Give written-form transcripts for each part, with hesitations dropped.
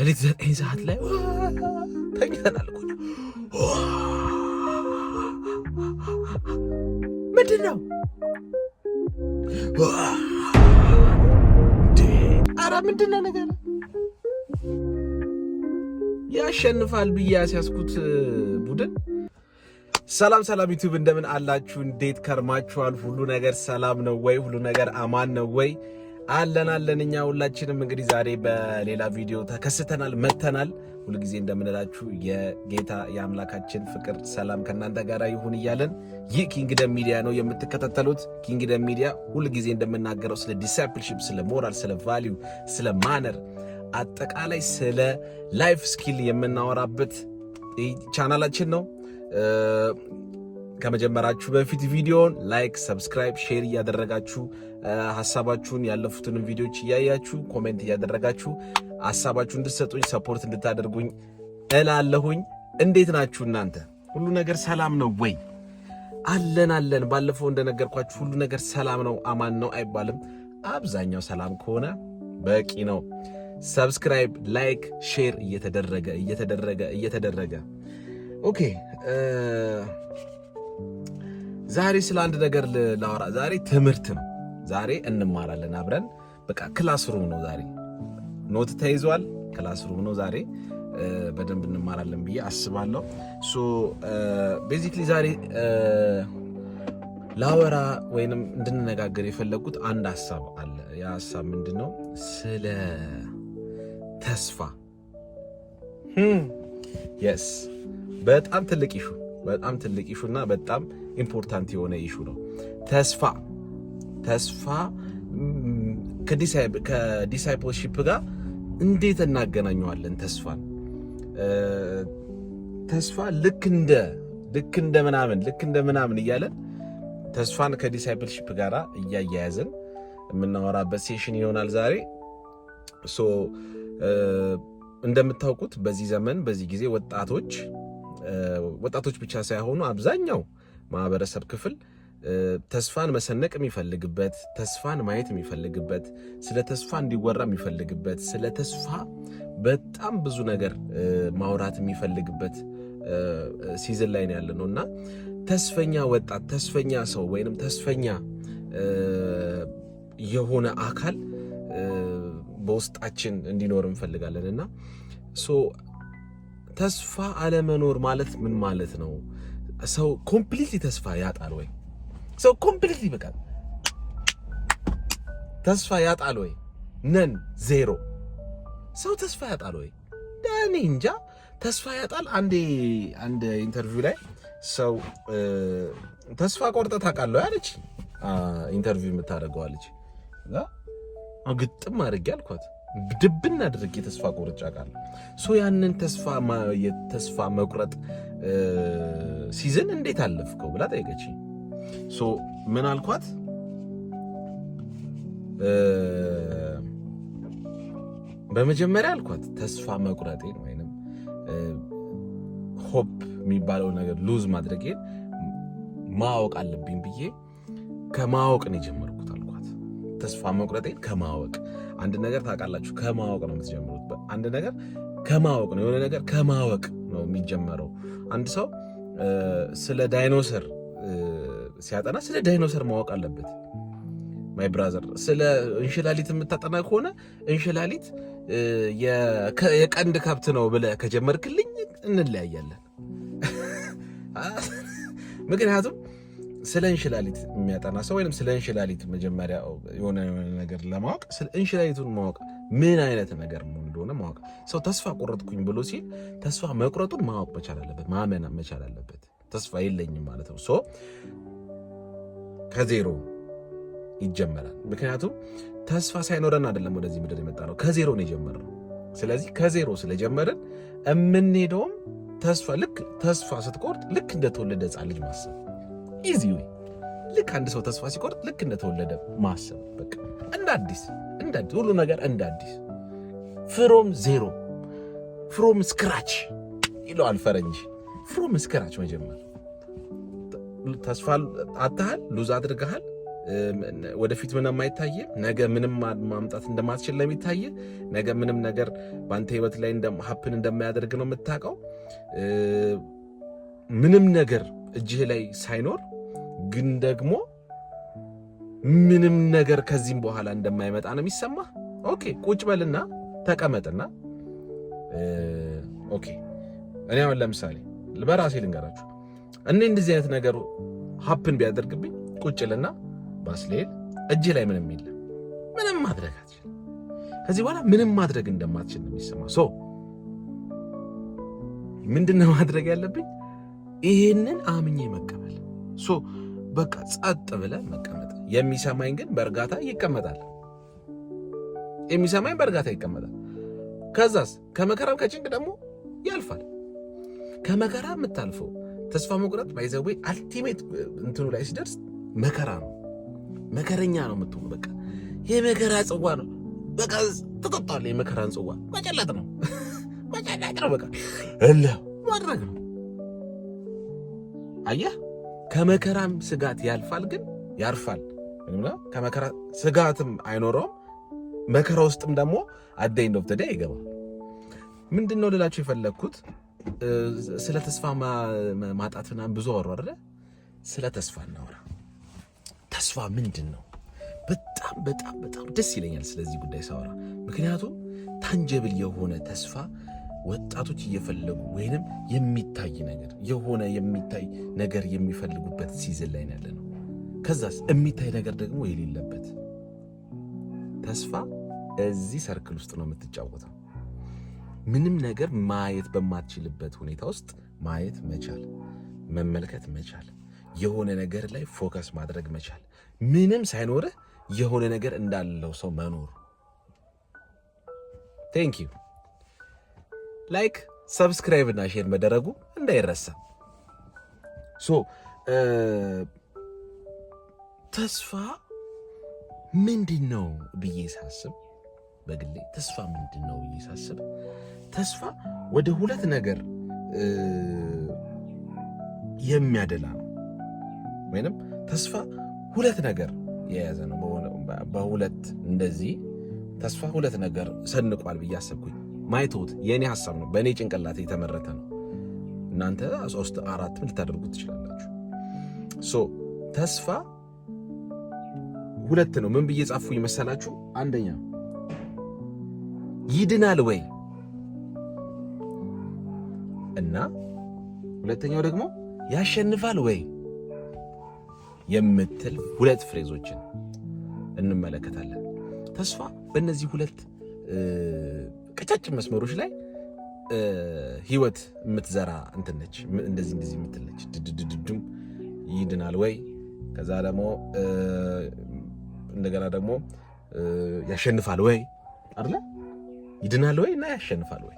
ሌሊት 9 ሰዓት ላይ ተኝተናል እኮ ምንድን ነው ኧረ ምንድን ነው ነገር ያሸንፋል ብዬ ያስያዝኩት ቡድን። ሰላም ሰላም ዩቲዩብ እንደምን አላችሁ? እንዴት ከርማችኋል? ሁሉ ነገር ሰላም ነው ወይ? ሁሉ ነገር አማን ነው ወይ? አለን እኛ ሁላችንም እንግዲህ ዛሬ በሌላ ቪዲዮ ተከስተናል መጥተናል። ሁሉ ጊዜ እንደምንላችሁ የጌታ የአምላካችን ፍቅር ሰላም ከእናንተ ጋር ይሁን እያለን ይህ ኪንግደም ሚዲያ ነው የምትከታተሉት። ኪንግደም ሚዲያ ሁሉ ጊዜ እንደምናገረው ስለ ዲሳይፕልሺፕ፣ ስለ ሞራል፣ ስለ ቫልዩ፣ ስለ ማነር አጠቃላይ ስለ ላይፍ ስኪል የምናወራበት ቻናላችን ነው። ከመጀመራችሁ በፊት ቪዲዮን ላይክ፣ ሰብስክራይብ፣ ሼር እያደረጋችሁ ሐሳባችሁን ያለፉትን ቪዲዮዎች እያያችሁ ኮሜንት እያደረጋችሁ ሐሳባችሁ እንድትሰጡኝ ሰፖርት እንድታደርጉኝ እላለሁኝ። እንዴት ናችሁ እናንተ? ሁሉ ነገር ሰላም ነው ወይ? አለን። ባለፈው እንደነገርኳችሁ ሁሉ ነገር ሰላም ነው አማን ነው አይባልም። አብዛኛው ሰላም ከሆነ በቂ ነው። ሰብስክራይብ፣ ላይክ፣ ሼር እየተደረገ ኦኬ። ዛሬ ስለ አንድ ነገር ላወራ። ዛሬ ትምህርት ነው። ዛሬ እንማራለን አብረን። በቃ ክላስሩም ነው ዛሬ። ኖት ተይዟል። ክላስሩም ነው ዛሬ። በደንብ እንማራለን ብዬ አስባለሁ። ሶ ቤዚክሊ ዛሬ ላወራ ወይንም እንድንነጋገር የፈለጉት አንድ ሐሳብ አለ። ያ ሐሳብ ምንድነው? ስለ ተስፋ። የስ በጣም ትልቅ ኢሹ እና በጣም ኢምፖርታንት የሆነ ኢሹ ነው። ተስፋ ከዲሳይፕልሺፕ ጋር እንዴት እናገናኘዋለን? ተስፋ ልክ እንደ ምናምን እያለን ተስፋን ከዲሳይፕልሺፕ ጋር እያያያዝን የምናወራበት ሴሽን ይሆናል ዛሬ። ሶ እንደምታውቁት በዚህ ዘመን በዚህ ጊዜ ወጣቶች ብቻ ሳይሆኑ አብዛኛው ማህበረሰብ ክፍል ተስፋን መሰነቅ የሚፈልግበት፣ ተስፋን ማየት የሚፈልግበት፣ ስለ ተስፋ እንዲወራ የሚፈልግበት፣ ስለ ተስፋ በጣም ብዙ ነገር ማውራት የሚፈልግበት ሲዝን ላይ ነው ያለነው እና ተስፈኛ ወጣት፣ ተስፈኛ ሰው ወይንም ተስፈኛ የሆነ አካል በውስጣችን እንዲኖር እንፈልጋለን እና ተስፋ አለመኖር ማለት ምን ማለት ነው? ሰው ኮምፕሊትሊ ተስፋ ያጣል ወይ? ሰው ኮምፕሊትሊ በቃ ተስፋ ያጣል ወይ? ነን ዜሮ። ሰው ተስፋ ያጣል ወይ? እኔ እንጃ። ተስፋ ያጣል። አንድ ኢንተርቪው ላይ ሰው ተስፋ ቆርጠ ታውቃለህ አለች። ኢንተርቪው የምታደርገው አለች። ግጥም አድርጌ አልኳት። ድብን አድርጌ ተስፋ ቆርጬ አውቃለሁ። ያንን የተስፋ መቁረጥ ሲዝን እንዴት አለፍከው ብላ ጠየቀችኝ። ምን አልኳት? በመጀመሪያ አልኳት ተስፋ መቁረጤን ወይንም ሆፕ የሚባለው ነገር ሉዝ ማድረጌን ማወቅ አለብኝ ብዬ ከማወቅ ነው የጀመርኩት አልኳት። ተስፋ መቁረጤን ከማወቅ። አንድ ነገር ታውቃላችሁ፣ ከማወቅ ነው የምትጀምሩት። አንድ ነገር ከማወቅ ነው፣ የሆነ ነገር ከማወቅ ነው የሚጀመረው። አንድ ሰው ስለ ዳይኖሰር ሲያጠና ስለ ዳይኖሰር ማወቅ አለበት። ማይ ብራዘር፣ ስለ እንሽላሊት የምታጠና ከሆነ እንሽላሊት የቀንድ ከብት ነው ብለህ ከጀመርክልኝ እንለያያለን። ምክንያቱም ስለ እንሽላሊት የሚያጠና ሰው ወይንም ስለ እንሽላሊት መጀመሪያ የሆነ ነገር ለማወቅ ስለ እንሽላሊቱን ማወቅ ምን አይነት ነገር እንደሆነ ማወቅ። ሰው ተስፋ ቆረጥኩኝ ብሎ ሲል ተስፋ መቁረጡን ማወቅ መቻል አለበት፣ ማመን መቻል አለበት። ተስፋ የለኝም ማለት ነው። ከዜሮ ይጀመራል። ምክንያቱም ተስፋ ሳይኖረን አይደለም ወደዚህ ምድር የመጣ ነው፣ ከዜሮ ነው የጀመርነው። ስለዚህ ከዜሮ ስለጀመርን የምንሄደውም ተስፋ ስትቆርጥ ልክ እንደተወለደ ሕፃን ልጅ ማሰብ ኢዚ ወይ። ልክ አንድ ሰው ተስፋ ሲቆርጥ ልክ እንደተወለደ ማሰብ፣ በቃ እንደ አዲስ ሁሉ ነገር እንደ አዲስ ፍሮም ዜሮ ፍሮም ስክራች ይለዋል ፈረንጅ። ፍሮም ስክራች መጀመር። ተስፋ አጥተሃል፣ ሉዝ አድርገሃል፣ ወደፊት ምንም አይታየ ነገ ምንም ማምጣት እንደማትችል ለሚታየ ነገ ምንም ነገር ባንተ ህይወት ላይ ሀፕን እንደማያደርግ ነው የምታውቀው። ምንም ነገር እጅህ ላይ ሳይኖር ግን ደግሞ ምንም ነገር ከዚህም በኋላ እንደማይመጣ ነው የሚሰማህ። ኦኬ ቁጭ በልና ተቀመጥና ኦኬ እኔ አሁን ለምሳሌ በራሴ ልንገራችሁ። እኔ እንደዚህ አይነት ነገር ሀፕን ቢያደርግብኝ ቁጭልና ባስሌል እጅ ላይ ምንም የለም፣ ምንም ማድረግ አትችልም። ከዚህ በኋላ ምንም ማድረግ እንደማትችል ነው የሚሰማ። ሶ ምንድነው ማድረግ ያለብኝ? ይሄንን አምኜ መቀበል። ሶ በቃ ጸጥ ብለህ መቀመጥ። የሚሰማኝ ግን በእርጋታ ይቀመጣል። የሚሰማኝ በእርጋታ ይቀመጣል። ከዛስ ከመከራም ከጭንቅ ደግሞ ያልፋል። ከመከራ የምታልፈው ተስፋ መቁረጥ ባይዘዌ አልቲሜት እንትኑ ላይ ሲደርስ መከራ ነው። መከረኛ ነው የምትሆኑ። በቃ የመከራ ጽዋ ነው። በቃ ተጠጣለ። የመከራን ጽዋ መጨለጥ ነው። መጨለጥ ነው። በቃ እለ ማድረግ ነው። አየህ፣ ከመከራም ስጋት ያልፋል፣ ግን ያርፋል። ከመከራ ስጋትም አይኖረውም። መከራ ውስጥም ደግሞ አደይ ነው ተደ ይገባል። ምንድነው ልላችሁ የፈለኩት? ስለ ተስፋ ማጣትና ብዙ አወራ አይደለ? ስለ ተስፋ እናወራ። ተስፋ ምንድን ነው? በጣም በጣም በጣም ደስ ይለኛል ስለዚህ ጉዳይ ሳወራ። ምክንያቱም ታንጀብል የሆነ ተስፋ ወጣቶች እየፈለጉ ወይንም የሚታይ ነገር የሆነ የሚታይ ነገር የሚፈልጉበት ሲዝን ላይ ያለ ነው። ከዛስ የሚታይ ነገር ደግሞ የሌለበት ተስፋ እዚህ ሰርክል ውስጥ ነው የምትጫወተው። ምንም ነገር ማየት በማትችልበት ሁኔታ ውስጥ ማየት መቻል፣ መመልከት መቻል፣ የሆነ ነገር ላይ ፎከስ ማድረግ መቻል፣ ምንም ሳይኖርህ የሆነ ነገር እንዳለው ሰው መኖር። ቴንክ ዩ። ላይክ፣ ሰብስክራይብ እና ሼር መደረጉ እንዳይረሳ። ሶ ተስፋ ምንድን ነው ብዬ ሳስብ፣ በግሌ ተስፋ ምንድን ነው ብዬ ሳስብ፣ ተስፋ ወደ ሁለት ነገር የሚያደላ ነው። ወይንም ተስፋ ሁለት ነገር የያዘ ነው። በሁለት እንደዚህ ተስፋ ሁለት ነገር ሰንቋል ብዬ አሰብኩኝ። ማይቶት የእኔ ሀሳብ ነው፣ በእኔ ጭንቅላት የተመረተ ነው። እናንተ 3 4 ልታደርጉት ትችላላችሁ። ሶ ተስፋ ሁለት ነው። ምን ብዬ ጻፍኩኝ መሰላችሁ? አንደኛ ይድናል ወይ እና ሁለተኛው ደግሞ ያሸንፋል ወይ የምትል ሁለት ፍሬዞችን እንመለከታለን። ተስፋ በእነዚህ ሁለት ቀጫጭን መስመሮች ላይ ህይወት የምትዘራ እንትን ነች። እንደዚህ የምትለች ድድድድም ይድናል ወይ፣ ከዛ ደግሞ እንደገና ደግሞ ያሸንፋል ወይ አይደለ? ይድናል ወይ እና ያሸንፋል ወይ።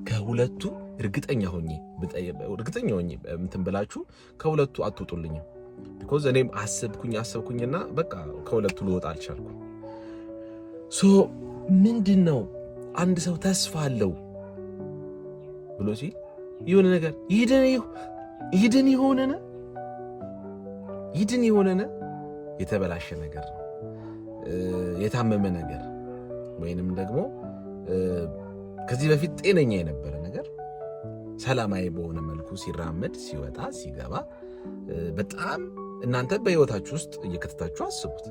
ከሁለቱ እርግጠኛ ሆኜ እንትን ብላችሁ ከሁለቱ አትውጡልኝም። ቢኮዝ እኔም አሰብኩኝና በቃ ከሁለቱ ልወጣ አልቻልኩም። ሶ ምንድነው አንድ ሰው ተስፋ አለው ብሎ ሲል የሆነ ነገር ይድን የሆነነ የተበላሸ ነገር ነው፣ የታመመ ነገር ወይንም ደግሞ ከዚህ በፊት ጤነኛ የነበረ ነገር ሰላማዊ በሆነ መልኩ ሲራመድ ሲወጣ ሲገባ በጣም እናንተ በህይወታችሁ ውስጥ እየከተታችሁ አስቡት።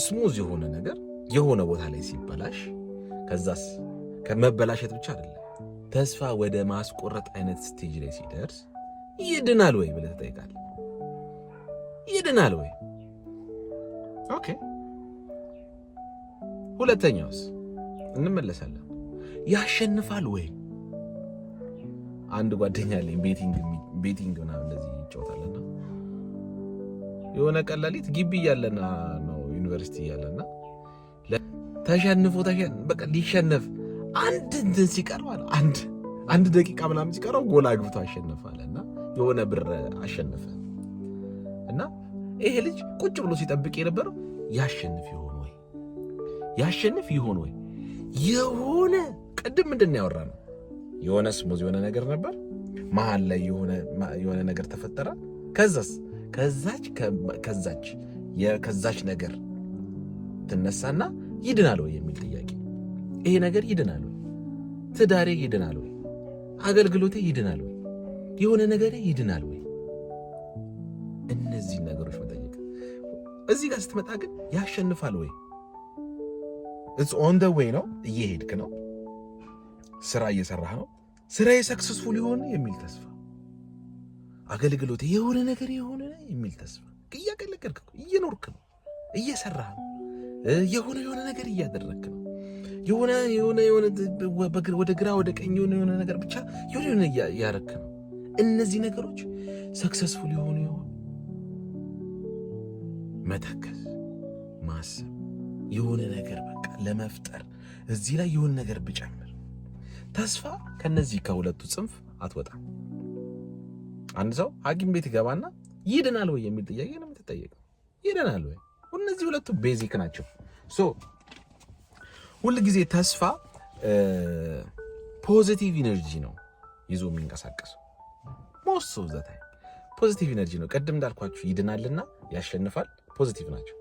ስሙዝ የሆነ ነገር የሆነ ቦታ ላይ ሲበላሽ፣ ከዛስ ከመበላሸት ብቻ አይደለም ተስፋ ወደ ማስቆረጥ አይነት ስቴጅ ላይ ሲደርስ ይድናል ወይ ብለህ ትጠይቃለህ። ይድናል ወይ? ኦኬ። ሁለተኛውስ እንመለሳለን። ያሸንፋል ወይ? አንድ ጓደኛ አለኝ ቤቲንግ ምናምን እንደዚህ ይጫወታልና የሆነ ቀላሊት ግቢ እያለና ነው ዩኒቨርሲቲ እያለና ተሸንፎ በቃ ሊሸነፍ አንድ እንትን ሲቀረው አንድ ደቂቃ ምናምን ሲቀረው ጎል አግብቶ አሸነፋለና የሆነ ብር አሸነፈ እና ይሄ ልጅ ቁጭ ብሎ ሲጠብቅ የነበረው ያሸንፍ ይሆን ወይ የሆነ ቅድም ምንድን ነው ያወራነው? የሆነ ስሙዝ የሆነ ነገር ነበር፣ መሀል ላይ የሆነ ነገር ተፈጠረ። ከዛስ ከዛች ነገር ትነሳና ይድናል ወይ የሚል ጥያቄ። ይሄ ነገር ይድናል ወይ? ትዳሬ ይድናል ወይ? አገልግሎቴ ይድናል ወይ? የሆነ ነገር ይድናል ወይ? እነዚህ ነገሮች መጠየቅ። እዚህ ጋር ስትመጣ ግን ያሸንፋል ወይ? it's on the way ነው፣ እየሄድክ ነው፣ ስራ እየሰራህ ነው። ስራዬ ሰክሰስፉል ይሆን የሚል ተስፋ፣ አገልግሎቴ የሆነ ነገር የሆነ የሚል ተስፋ። እያገለገልክ ነው፣ እየኖርክ ነው፣ እየሰራህ ነው፣ የሆነ ነገር እያደረግክ ነው። የሆነ ወደ ግራ ወደ ቀኝ የሆነ ነገር ብቻ የሆነ እያረክ ነው። እነዚህ ነገሮች ሰክሰስፉል የሆኑ ይሆን? መተከዝ፣ ማሰብ፣ የሆነ ነገር በቃ ለመፍጠር እዚህ ላይ የሆነ ነገር ብጨምር። ተስፋ ከነዚህ ከሁለቱ ጽንፍ አትወጣም። አንድ ሰው ሐኪም ቤት ይገባና ይድናል ወይ የሚል ጥያቄ ነው የምትጠየቀው። ይድናል ወይ? እነዚህ ሁለቱ ቤዚክ ናቸው። ሁል ጊዜ ተስፋ ፖዚቲቭ ኢነርጂ ነው ይዞ የሚንቀሳቀሰው። ሞስት ኦፍ ዘ ታይም ፖዚቲቭ ኢነርጂ ነው። ቅድም እንዳልኳችሁ ይድናልና ያሸንፋል፣ ፖዚቲቭ ናቸው።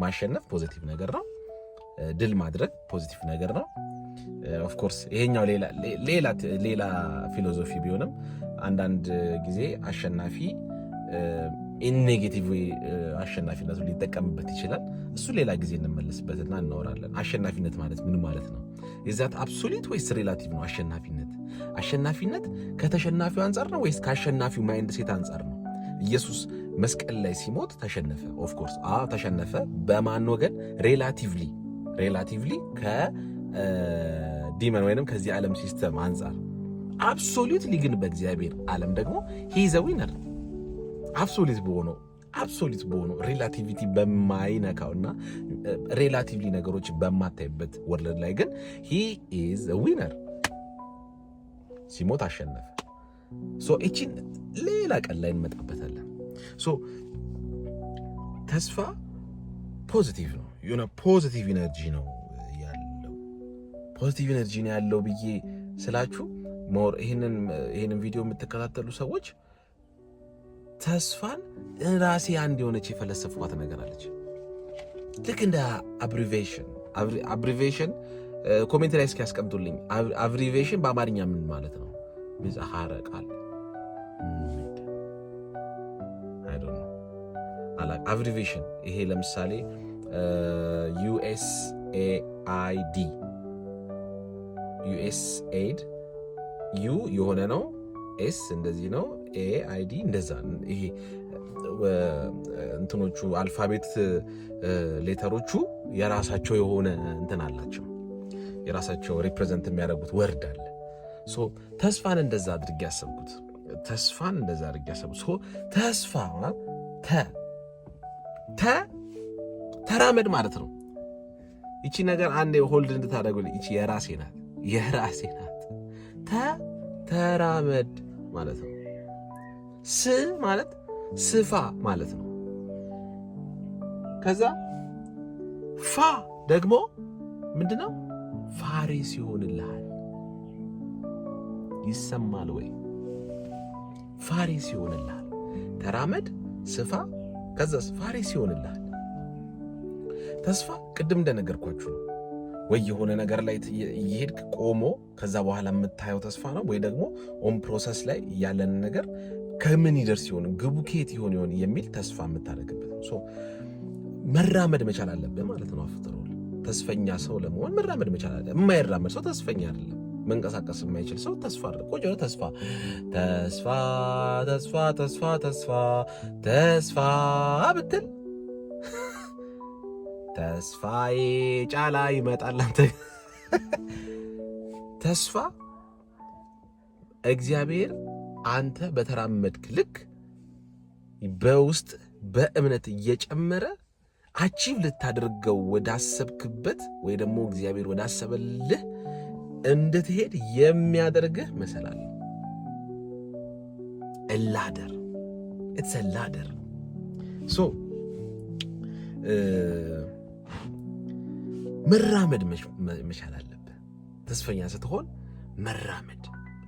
ማሸነፍ ፖዚቲቭ ነገር ነው። ድል ማድረግ ፖዚቲቭ ነገር ነው። ኦፍ ኮርስ ይሄኛው ሌላ ፊሎሶፊ ቢሆንም አንዳንድ ጊዜ አሸናፊ ኢን ኔጌቲቭ አሸናፊነቱ ሊጠቀምበት ይችላል። እሱ ሌላ ጊዜ እንመለስበትና እናወራለን። አሸናፊነት ማለት ምን ማለት ነው? የዛት አብሶሉት ወይስ ሪላቲቭ ነው? አሸናፊነት ከተሸናፊው አንጻር ነው ወይስ ከአሸናፊው ማይንድ ሴት አንጻር ነው? ኢየሱስ መስቀል ላይ ሲሞት ተሸነፈ። ኦፍ ኮርስ ተሸነፈ። በማን ወገን? ሬላቲቭሊ ከዲመን ወይንም ከዚህ ዓለም ሲስተም አንጻር። አብሶሉትሊ ግን በእግዚአብሔር ዓለም ደግሞ ሂ ኢዝ አ ዊነር። አብሶሉት በሆነው ሪላቲቪቲ በማይነካውና ሬላቲቭሊ ነገሮች በማታይበት ወርልድ ላይ ግን ሂ ኢዝ አ ዊነር። ሲሞት አሸነፈ። እቺን ሌላ ቀን ላይ እንመጣበታለን። ተስፋ ፖዚቲቭ ነው። የሆነ ፖዚቲቭ ኢነርጂ ነው ያለው ብዬ ስላችሁ ሞር ይሄንን ቪዲዮ የምትከታተሉ ሰዎች ተስፋን ራሴ አንድ የሆነች የፈለሰፍኳት ነገር አለች። ልክ እንደ አብሪቬሽን ኮሜንት ላይ እስኪ ያስቀምጡልኝ። አብሪቬሽን በአማርኛ ምን ማለት ነው? ምህጻረ ቃል አብሪቬሽን። ይሄ ለምሳሌ ዩኤስኤድ ዩ የሆነ ነው፣ ኤስ እንደዚህ ነው፣ ኤአይዲ እንደዛ። ይሄ እንትኖቹ አልፋቤት ሌተሮቹ የራሳቸው የሆነ እንትን አላቸው፣ የራሳቸው ሪፕሬዘንት የሚያደርጉት ወርድ አለ። ተስፋን እንደዛ አድርጌ ያሰብኩት። ተስፋ ተራመድ ማለት ነው። ይቺ ነገር አንዴ ሆልድ እንድታደርጉልኝ። ይቺ የራሴ ናት። ተራመድ ማለት ነው። ስ ማለት ስፋ ማለት ነው። ከዛ ፋ ደግሞ ምንድነው? ፋሪስ ይሆንልሃል። ይሰማል ወይ? ፋሪስ ይሆንልሃል። ተራመድ፣ ስፋ፣ ከዛስ ፋሪስ ይሆንልሃል። ተስፋ ቅድም እንደነገርኳችሁ ነው። ወይ የሆነ ነገር ላይ እየሄድክ ቆሞ ከዛ በኋላ የምታየው ተስፋ ነው፣ ወይ ደግሞ ኦን ፕሮሰስ ላይ ያለን ነገር ከምን ይደርስ ይሆን፣ ግቡ ከየት ይሆን የሚል ተስፋ የምታደርግበት ነው። መራመድ መቻል አለብህ ማለት ነው። አፍጥሮ ተስፈኛ ሰው ለመሆን መራመድ መቻል አለብህ። የማይራመድ ሰው ተስፈኛ አይደለም። መንቀሳቀስ የማይችል ሰው ተስፋ አይደለም። ቆንጆ ነው። ተስፋ ብትል ተስፋዬ ጫላ ይመጣል። አንተ ተስፋ እግዚአብሔር አንተ በተራመድክ ልክ በውስጥ በእምነት እየጨመረ አቺቭ ልታደርገው ወዳሰብክበት ወይ ደግሞ እግዚአብሔር ወዳሰበልህ እንድትሄድ የሚያደርግህ መሰላል። ኢትስ a ladder መራመድ መቻል አለብህ። ተስፈኛ ስትሆን መራመድ፣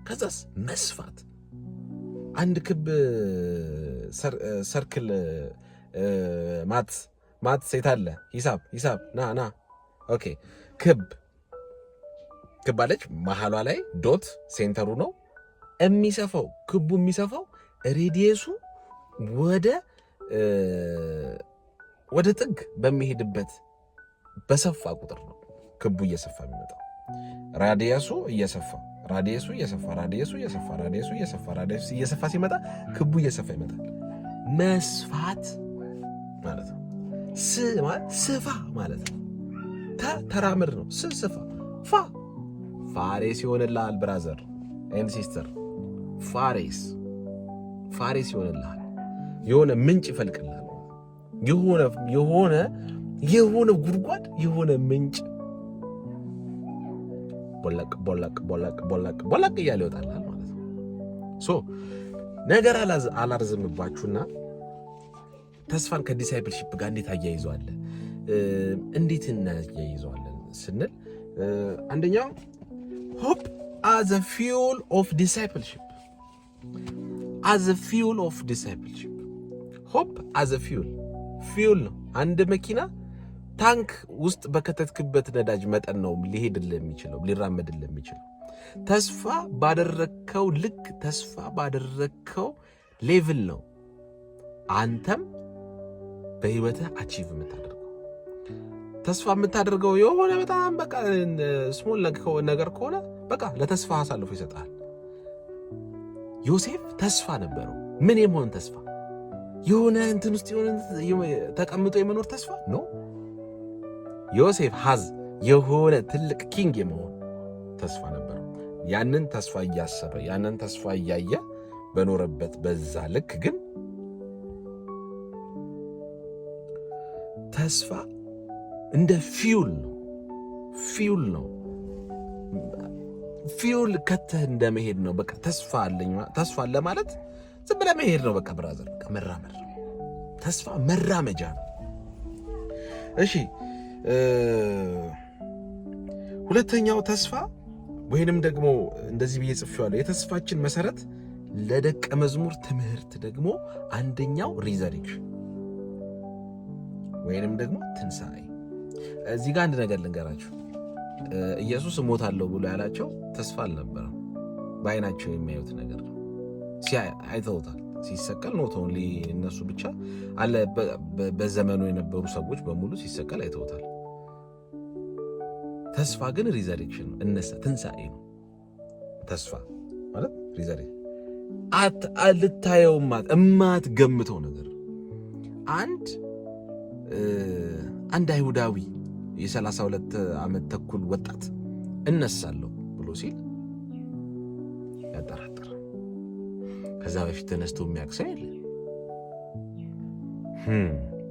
ከዛስ መስፋት። አንድ ክብ ሰርክል ማት ሴት አለ ሂሳብ ና ኦኬ ክብ አለች መሐሏ ላይ ዶት ሴንተሩ ነው የሚሰፋው ክቡ የሚሰፋው ሬዲየሱ ወደ ጥግ በሚሄድበት በሰፋ ቁጥር ነው ክቡ እየሰፋ የሚመጣው ራዲየሱ እየሰፋ ሲመጣ ክቡ እየሰፋ ይመጣል መስፋት ማለት ነው ስፋ ማለት ነው ተራምር ነው ስፋ ፋሬስ ይሆንልሃል ብራዘር ኤንድ ሲስተር ፋሬስ ይሆንልሃል የሆነ ምንጭ ይፈልቅልሃል የሆነ ጉድጓድ የሆነ ምንጭ ቦላቅ እያለ ይወጣልሃል ማለት ነው ሶ ነገር አላርዝምባችሁና ተስፋን ከዲሳይፕልሺፕ ጋር እንዴት አያይዘዋለን እንዴት እናያይዘዋለን ስንል አንደኛው hope as a fuel of discipleship hope as a fuel ነው አንድ መኪና ታንክ ውስጥ በከተትክበት ነዳጅ መጠን ነው ሊሄድልህ የሚችለው ሊራመድልህ የሚችለው ተስፋ ባደረከው ልክ ተስፋ ባደረከው ሌቭል ነው አንተም በህይወትህ አቺቭ የምታደርገው ተስፋ የምታደርገው የሆነ በጣም በቃ ስሞል ነገር ከሆነ በቃ ለተስፋ አሳልፎ ይሰጣል ዮሴፍ ተስፋ ነበረው ምን የመሆን ተስፋ የሆነ እንትን ውስጥ የሆነ ተቀምጦ የመኖር ተስፋ ነው ዮሴፍ የሆነ ትልቅ ኪንግ የመሆን ተስፋ ነበረው ያንን ተስፋ እያሰበ ያንን ተስፋ እያየ በኖረበት በዛ ልክ ግን ተስፋ እንደ ፊውል ነው ፊውል ከተህ እንደመሄድ ነው በቃ ተስፋ አለ ማለት ዝም ብለህ መሄድ ነው በቃ ብራዘር በቃ መራመድ ተስፋ መራመጃ ነው እሺ ሁለተኛው ተስፋ ወይንም ደግሞ እንደዚህ ብዬ ጽፌዋለሁ የተስፋችን መሰረት ለደቀ መዝሙር ትምህርት ደግሞ አንደኛው ሪዘሬክሽን ወይንም ደግሞ ትንሣኤ እዚህ ጋር አንድ ነገር ልንገራችሁ ኢየሱስ እሞታለሁ ብሎ ያላቸው ተስፋ አልነበረም በአይናቸው የሚያዩት ነገር ነው አይተውታል ሲሰቀል ኖት ኦንሊ እነሱ ብቻ አለ በዘመኑ የነበሩ ሰዎች በሙሉ ሲሰቀል አይተውታል ተስፋ ግን ሪዘሬክሽን ነው ትንሣኤ ነው ተስፋ ማለት ሪዘሬክሽን አልታየው እማትገምተው ነገር አንድ አይሁዳዊ የ32 ዓመት ተኩል ወጣት እነሳለሁ ብሎ ሲል ያጠራጥራል ከዛ በፊት ተነስቶ የሚያክሰው የለ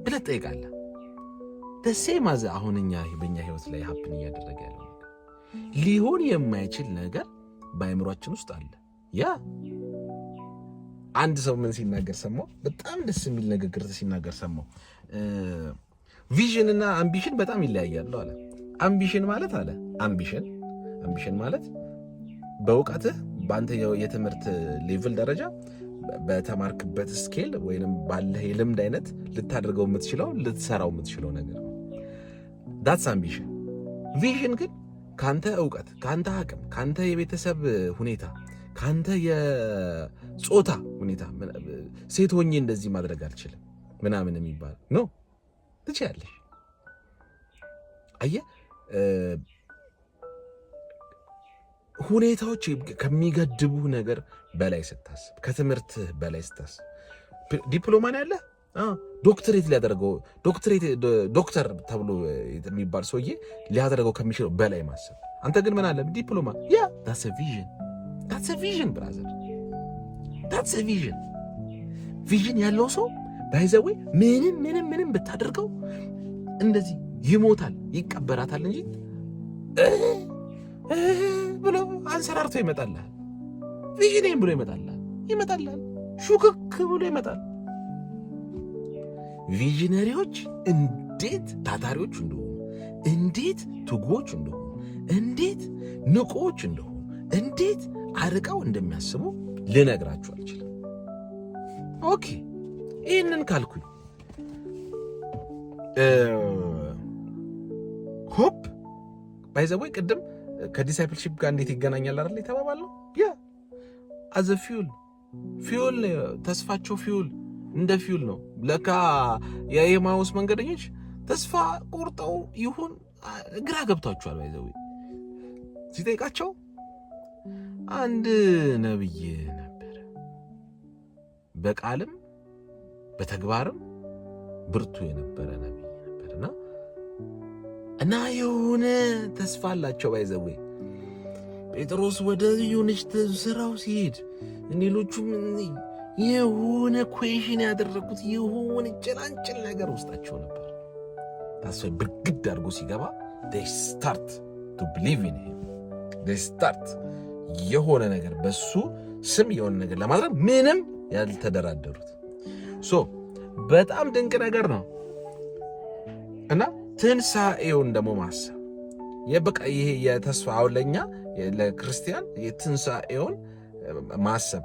ብለህ ትጠይቃለህ ደሴ ማዘ አሁን በእኛ ህይወት ላይ ሀፕን እያደረገ ያለው ሊሆን የማይችል ነገር በአእምሯችን ውስጥ አለ ያ አንድ ሰው ምን ሲናገር ሰማው በጣም ደስ የሚል ንግግር ሲናገር ሰማው ቪዥን እና አምቢሽን በጣም ይለያያሉ አለ አምቢሽን ማለት በእውቀትህ በአንተ የትምህርት ሌቭል ደረጃ በተማርክበት ስኬል ወይንም ባለህ የልምድ አይነት ልታደርገው የምትችለው ልትሰራው የምትችለው ነገር that's ambition ቪዥን ግን ካንተ እውቀት ካንተ አቅም ካንተ የቤተሰብ ሁኔታ ካንተ የጾታ ሁኔታ ሴት ሆኜ እንደዚህ ማድረግ አልችልም ምናምን የሚባል ነው ትችያለሽ አየህ ሁኔታዎች ከሚገድቡ ነገር በላይ ስታስብ ከትምህርት በላይ ስታስብ ዲፕሎማ ነው ያለ ዶክተሬት ሊያደርገው ዶክተር ተብሎ የሚባል ሰውዬ ሊያደርገው ከሚችለው በላይ ማሰብ አንተ ግን ምን አለ ዲፕሎማ ያ that's a vision brother that's a vision ያለው ሰው ባይዘው ምንም ብታደርገው እንደዚህ ይሞታል ይቀበራታል እንጂ ብሎ አንሰራርቶ ይመጣልሃል ቪዥኔም ብሎ ይመጣልሃል ሹክክ ብሎ ይመጣል ቪዥነሪዎች እንዴት ታታሪዎች እንደሆኑ እንዴት ትጉዎች እንደሆኑ እንዴት ንቁዎች እንደሆኑ እንዴት አርቀው እንደሚያስቡ ልነግራችሁ አልችልም ኦኬ ይሄንን ካልኩኝ ሆፕ ባይ ዘ ወይ ቅድም ከዲሳይፕልሺፕ ጋር እንዴት ይገናኛል አይደል የተባባለው? ያ አዘ ፊውል ተስፋቸው ፊውል እንደ ፊውል ነው። ለካ የኤማውስ መንገደኞች ተስፋ ቆርጠው ይሁን ግራ ገብቷቸዋል። ባይ ዘ ወይ ሲጠይቃቸው አንድ ነብይ ነበር፣ በቃልም በተግባርም ብርቱ የነበረ ነብይ ነበርና እና የሆነ ተስፋ አላቸው። ባይዘዌ ጴጥሮስ ወደ ዮሐንስ ስራው ሲሄድ ሌሎቹም የሆነ ኩዌሽን ያደረጉት የሆነ ጭላንጭል ነገር ውስጣቸው ነበር። ታስፈ ብርግድ አድርጎ ሲገባ they start to believe in him they start የሆነ ነገር በሱ ስም የሆነ ነገር ለማድረግ ምንም ያልተደራደሩት በጣም ድንቅ ነገር ነው እና ትንሣኤውን ደግሞ ማሰብ የበቃ ይሄ የተስፋ አውለኛ ለክርስቲያን የትንሣኤውን ማሰብ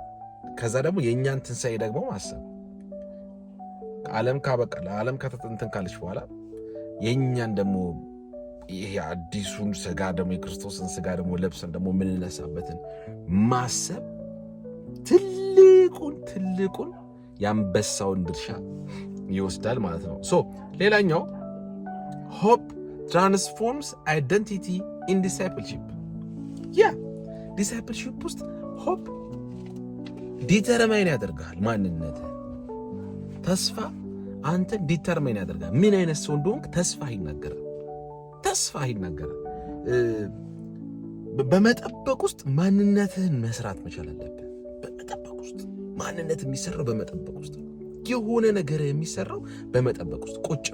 ከዛ ደግሞ የኛን ትንሣኤ ደግሞ ማሰብ ዓለም ካበቃ ዓለም ከተንተን ካለች በኋላ የኛን ደግሞ ይሄ አዲሱን ስጋ ደግሞ የክርስቶስን ስጋ ደግሞ ለብሰን ደግሞ ምንነሳበትን ማሰብ ትልቁን ያንበሳውን ድርሻ ይወስዳል ማለት ነው። ሌላኛው hope transforms identity in discipleship discipleship ውስጥ hope ዲተርማይን ያደርጋል ማንነት ተስፋ አንተ ዲተርማይን ያደርጋል ምን አይነት ሰው እንደሆንክ ተስፋ ይናገራል በመጠበቅ ውስጥ ማንነትህን መስራት መቻል አለብህ። በመጠበቅ ውስጥ ማንነት የሚሰራው በመጠበቅ ውስጥ የሆነ ነገር የሚሰራው በመጠበቅ ውስጥ ቁጭ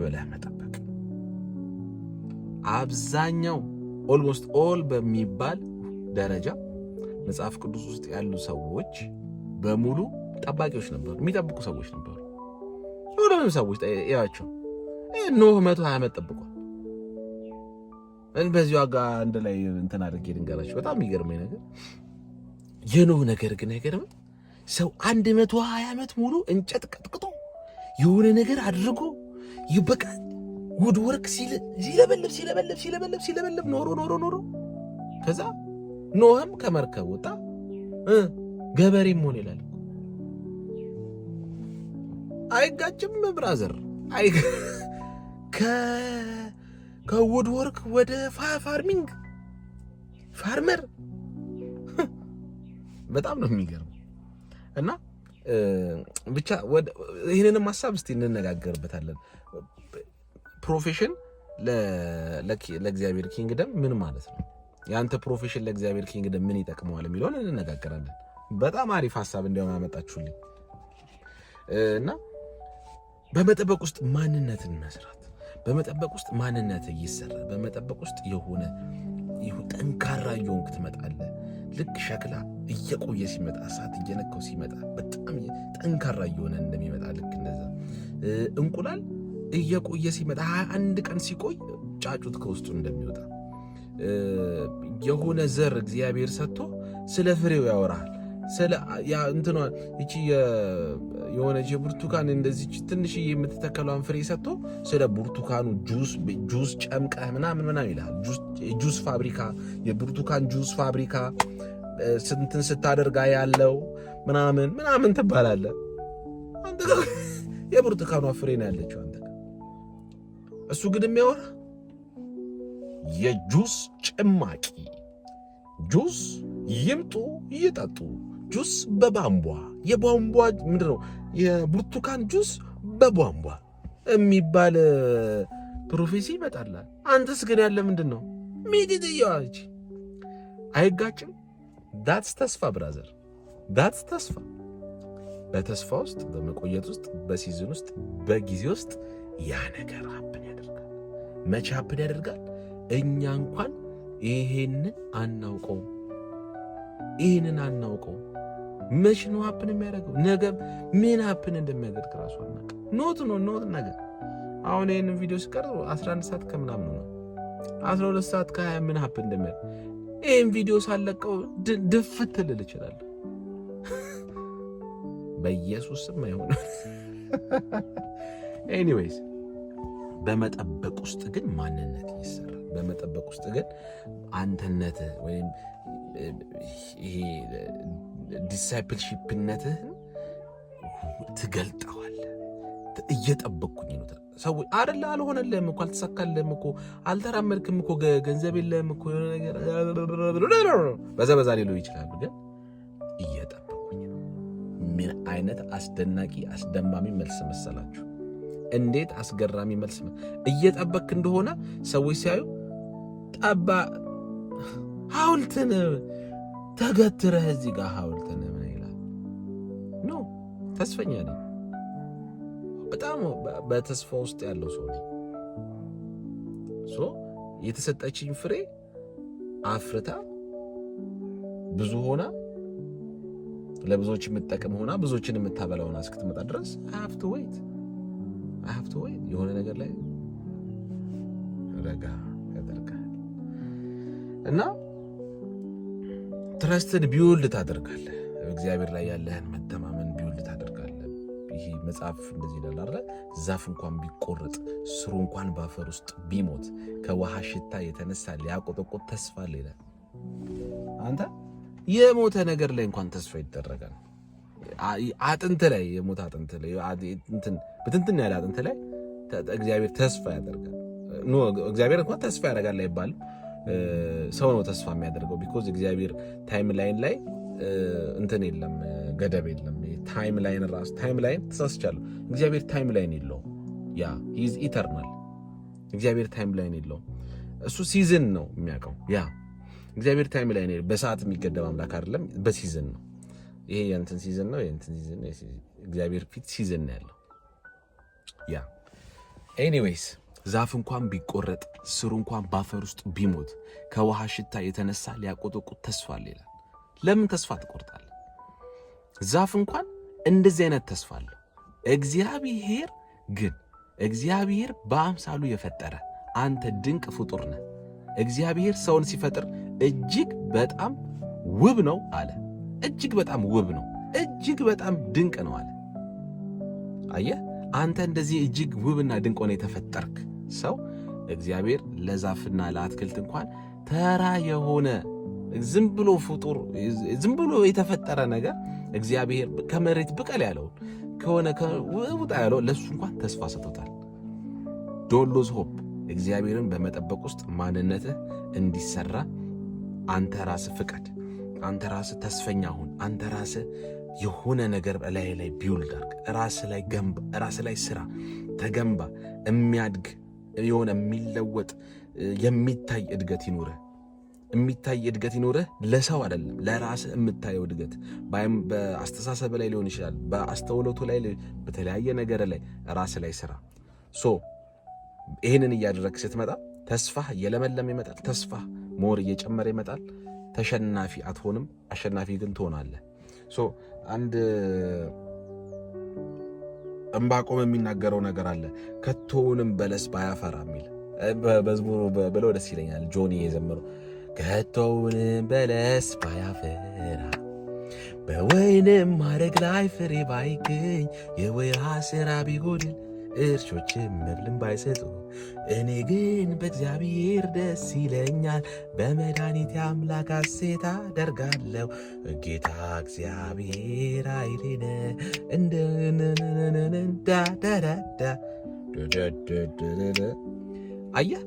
ብለህ መጠበቅ። አብዛኛው ኦልሞስት ኦል በሚባል ደረጃ መጽሐፍ ቅዱስ ውስጥ ያሉ ሰዎች በሙሉ ጠባቂዎች ነበሩ፣ የሚጠብቁ ሰዎች ነበሩ። ሁሉንም ሰዎች ያቸው ኖህ 120 ዓመት ጠብቋል። በዚሁ ጋር አንድ ላይ እንትን አድርጌ ልንገራችሁ። በጣም የሚገርመኝ ነገር የኖህ ነገር ግን አይገርም? ሰው 120 ዓመት ሙሉ እንጨት ቀጥቅጦ የሆነ ነገር አድርጎ ይበቃ ውድ ወርክ ሲለበልብ ኖሮ ከዛ ኖህም ከመርከብ ወጣ ገበሬም ሆነ ይላል። አይጋጭም ብራዘር። ከውድ ወርክ ወደ ፋርሚንግ ፋርመር በጣም ነው የሚገርም እና ብቻ ይሄንንም ሐሳብ እስቲ እንነጋገርበታለን። ፕሮፌሽን ለእግዚአብሔር ኪንግደም ምን ማለት ነው? ያንተ ፕሮፌሽን ለእግዚአብሔር ኪንግደም ምን ይጠቅመዋል የሚለውን እንነጋገራለን። በጣም አሪፍ ሐሳብ እንዲያውም አመጣችሁልኝ እና በመጠበቅ ውስጥ ማንነትን መስራት፣ በመጠበቅ ውስጥ ማንነት ይሰራል። በመጠበቅ ውስጥ የሆነ ጠንካራ እየሆንክ ትመጣለህ። ልክ ሸክላ እየቆየ ሲመጣ እሳት እየነካው ሲመጣ በጣም ጠንካራ እየሆነ እንደሚመጣ ልክ እንደዛ እንቁላል እየቆየ ሲመጣ 21 ቀን ሲቆይ ጫጩት ከውስጡ እንደሚወጣ የሆነ ዘር እግዚአብሔር ሰጥቶ ስለ ፍሬው ያወራል። ስለ ያ እንትኗ እቺ የሆነች የብርቱካን እንደዚህ ትንሽዬ የምትተከለውን ፍሬ ሰጥቶ ስለ ብርቱካኑ ጁስ ጨምቀህ ምናምን ይላል። ጁስ ፋብሪካ የብርቱካን ጁስ ፋብሪካ ስንትን ስታደርጋ ያለው ምናምን ትባላለህ። አንተ የብርቱካኗ ፍሬ ነው ያለችው አንተ። እሱ ግን የሚያወራ የጁስ ጭማቂ ጁስ ይምጡ ይጠጡ ጁስ በቧንቧ የቧንቧ ምንድነው የብርቱካን ጁስ በቧንቧ የሚባል ፕሮፌሲ ይመጣላል። አንተስ ግን ያለ ምንድነው? ሚዲዲያች አይጋጭም። ዳትስ ተስፋ ብራዘር፣ ዳትስ ተስፋ። በተስፋ ውስጥ በመቆየት ውስጥ በሲዝን ውስጥ በጊዜ ውስጥ ያ ነገር ሀፕን ያደርጋል። መቼ ሀፕን ያደርጋል? እኛ እንኳን ይሄንን አናውቀው። መቼ ነው ሀፕን የሚያደርገው? ነገ ምን ሀፕን እንደሚያደርግ ራሱ አናውቅም። ኖት ነገር አሁን ይሄንን ቪዲዮ ስቀርጽ 11 ሰዓት ከምናምን ነው 12 ሰዓት ከ20 ምን ሀፕን እንደሚያደርግ ይሄን ቪዲዮ ሳለቀው ድፍት ልል እችላለሁ። በኢየሱስ ስም አይሆንም። ኤኒዌይስ በመጠበቅ ውስጥ ግን ማንነት ይሰራል። በመጠበቅ ውስጥ ግን አንተነት ወይም ይሄ ዲሳይፕልሺፕነትህን ትገልጠዋለህ። እየጠበቅኩኝ ነው ሰዎች አይደለ አልሆነልህም እኮ አልተሳካልህም እኮ አልተራመድክም እኮ ገንዘብ የለህም እኮ በዛ ሊሉ ይችላሉ። ግን እየጠበቅኩኝ ነው። ምን አይነት አስደናቂ አስደማሚ መልስ መሰላችሁ? እንዴት አስገራሚ መልስ! እየጠበክ እንደሆነ ሰዎች ሲያዩ ጠባ ሐውልትን ተገትረህ እዚህ ጋር ሐውልትን ምን ይላል? ኖ ተስፈኛ ነኝ። በጣም በተስፋ ውስጥ ያለው ሰው ነኝ። የተሰጠችኝ ፍሬ አፍርታ ብዙ ሆና ለብዙዎች የምትጠቅም ሆና ብዙዎችን የምታበላውን እስክትመጣ ድረስ I have to wait የሆነ ነገር ላይ ረጋ ያደርጋል እና ትረስትን ቢውልድ ታደርጋለህ። እግዚአብሔር ላይ ያለህን መተማመን ቢውልድ ታደርጋለህ። ይሄ መጽሐፍ እንደዚህ ይላል አይደል? ዛፍ እንኳን ቢቆረጥ ስሩ እንኳን ባፈር ውስጥ ቢሞት ከውሃ ሽታ የተነሳ ሊያቆጠቆጥ ተስፋ አለ ይላል። አንተ የሞተ ነገር ላይ እንኳን ተስፋ ይደረጋል። አጥንት ላይ የሞተ አጥንት ላይ እንትን ብትንትን ያለ አጥንት ላይ እግዚአብሔር ተስፋ ያደርጋል። እግዚአብሔር እንኳን ተስፋ ያደርጋል አይባልም። ሰው ነው ተስፋ የሚያደርገው። ቢኮዝ እግዚአብሔር ታይም ላይን ላይ እንትን የለም፣ ገደብ የለም። ታይም ላይን ተሳስቻለሁ። እግዚአብሔር ታይም ላይን የለውም። ያ ሂዝ ኢተርናል። እግዚአብሔር ታይም ላይን የለውም። እሱ ሲዝን ነው የሚያውቀው። ያ እግዚአብሔር ታይም ላይን በሰዓት የሚገደብ አምላክ አይደለም፣ በሲዝን ነው። ይሄ የእንትን ሲዝን ነው፣ የእንትን ሲዝን ነው። እግዚአብሔር ፊት ሲዝን ነው ያለው። ያ ኤኒዌይስ ዛፍ እንኳን ቢቆረጥ ስሩ እንኳን ባፈር ውስጥ ቢሞት ከውሃ ሽታ የተነሳ ሊያቆጠቁጥ ተስፋ አለ ይላል። ለምን ተስፋ ትቆርጣለህ? ዛፍ እንኳን እንደዚህ አይነት ተስፋ አለ። እግዚአብሔር በአምሳሉ የፈጠረ አንተ ድንቅ ፍጡር ነህ። እግዚአብሔር ሰውን ሲፈጥር እጅግ በጣም ውብ ነው አለ። እጅግ በጣም ውብ ነው፣ እጅግ በጣም ድንቅ ነው አለ። አየህ፣ አንተ እንደዚህ እጅግ ውብና ድንቅ ሆነ የተፈጠርክ ሰው እግዚአብሔር ለዛፍና ለአትክልት እንኳን ተራ የሆነ ዝም ብሎ ፍጡር ዝም ብሎ የተፈጠረ ነገር እግዚአብሔር ከመሬት ብቀል ያለውን ከሆነ ውጣ ያለው ለሱ እንኳን ተስፋ ሰጥቶታል። ዶንት ሉዝ ሆፕ። እግዚአብሔርን በመጠበቅ ውስጥ ማንነትህ እንዲሰራ አንተ ራስህ ፍቀድ። አንተ ራስህ ተስፈኛ ሁን። አንተ ራስህ የሆነ ነገር ላይ ቢውልድ አድርግ። ራስህ ላይ ገንባ፣ ራስህ ላይ ስራ፣ ተገንባ። የሚያድግ የሆነ የሚለወጥ የሚታይ እድገት ይኖርህ። የሚታይ እድገት ይኖርህ። ለሰው አይደለም ለራስህ የምታየው እድገት በአስተሳሰብ ላይ ሊሆን ይችላል፣ በአስተውሎቱ ላይ፣ በተለያየ ነገር ላይ ራስህ ላይ ስራ። ይህንን እያደረግ ስትመጣ ተስፋህ እየለመለመ ይመጣል። ተስፋህ ሞር እየጨመረ ይመጣል። ተሸናፊ አትሆንም፣ አሸናፊ ግን ትሆናለህ። አንድ ዕንባቆም የሚናገረው ነገር አለ። ከቶውንም በለስ ባያፈራ የሚል በመዝሙሩ ብለው ደስ ይለኛል። ጆኒ የዘመረው ከቶውንም በለስ ባያፈራ በወይንም ማረግ ላይ ፍሬ ባይገኝ የወይራ ስራ ቢጎድል እርሾችም መብልን ባይሰጡ እኔ ግን በእግዚአብሔር ደስ ይለኛል፣ በመድኃኒቴ አምላክ ሐሴት አደርጋለሁ። ጌታ እግዚአብሔር ኃይሌ ነው እንደዳዳዳ። አየህ፣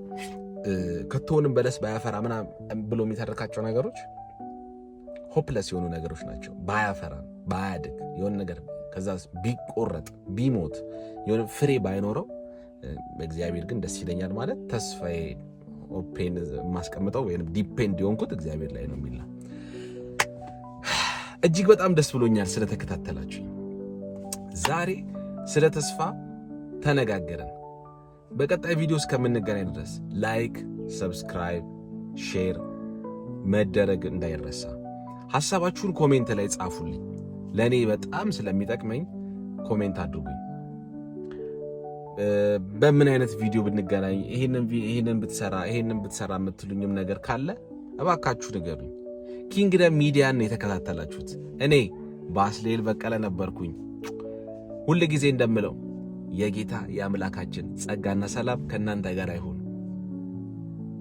ከቶውንም በለስ ባያፈራ ምናምን ብሎ የሚተርካቸው ነገሮች ሆፕለስ የሆኑ ነገሮች ናቸው። ባያፈራ ባያድግ የሆነ ነገር ከዛ ቢቆረጥ ቢሞት የሆነ ፍሬ ባይኖረው በእግዚአብሔር ግን ደስ ይለኛል ማለት ተስፋዬ ኦፔን ማስቀምጠው ወይም ዲፔንድ የሆንኩት እግዚአብሔር ላይ ነው የሚል ነው። እጅግ በጣም ደስ ብሎኛል ስለተከታተላችሁ። ዛሬ ስለ ተስፋ ተነጋገርን። በቀጣይ ቪዲዮ እስከምንገናኝ ድረስ ላይክ፣ ሰብስክራይብ፣ ሼር መደረግ እንዳይረሳ። ሐሳባችሁን ኮሜንት ላይ ጻፉልኝ። ለእኔ በጣም ስለሚጠቅመኝ ኮሜንት አድርጉኝ። በምን አይነት ቪዲዮ ብንገናኝ፣ ይሄንን ብትሰራ የምትሉኝም ነገር ካለ እባካችሁ ንገሩኝ። ኪንግደም ሚዲያን የተከታተላችሁት እኔ ባስሌል በቀለ ነበርኩኝ። ሁል ጊዜ እንደምለው የጌታ የአምላካችን ጸጋና ሰላም ከእናንተ ጋር ይሁን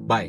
ባይ